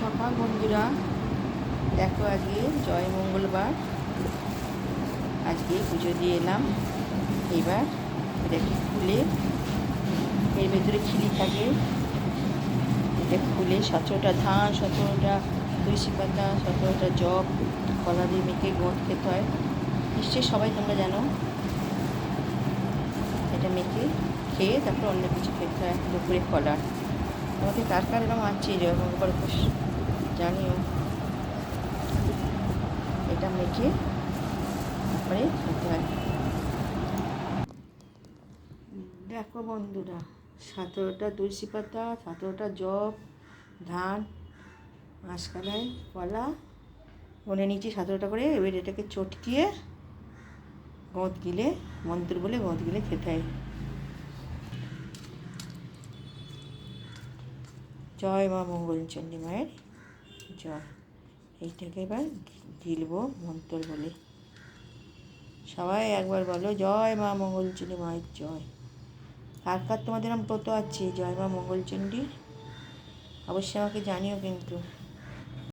সকাল বন্ধুরা, দেখো আজকে জয় মঙ্গলবার। আজকে পুজো দিয়ে এলাম। এবার এটাকে খুলে, এর ভেতরে খিলি থাকে, এটা খুলে 17টা ধান, 17টা তুলসী পাতা, 17টা জব কলা দিয়ে মেখে গোঁদ খেতে হয়। নিশ্চয়ই সবাই তোমরা জানো। এটা মেখে খেয়ে তারপর অন্য কিছু খেতে হয় দুপুরে কলার। তোমাকে কার কার এরকম আছে জয় মঙ্গলবার উপোস জানিও। এটা মেখে তারপরে খেতে হয়। দেখো বন্ধুরা, 17টা তুলসী পাতা, 17টা জব, ধান, মাঝখানায় কলা বনে নিচে 17টা করে। এবার এটাকে চটকিয়ে গোঁদ গিলে, মন্ত্র বলে গোঁদ গিলে খেতে হয়। জয় মা মঙ্গলচণ্ডী মায়ের জয়। এইটাকে এবার গিলবো মন্ত্র বলে। সবাই একবার বলো, জয় মা মঙ্গলচণ্ডী মায়ের জয়। কার কার তোমাদের নাম কত আছে জয় মা মঙ্গলচণ্ডীর, অবশ্যই আমাকে জানিও কিন্তু।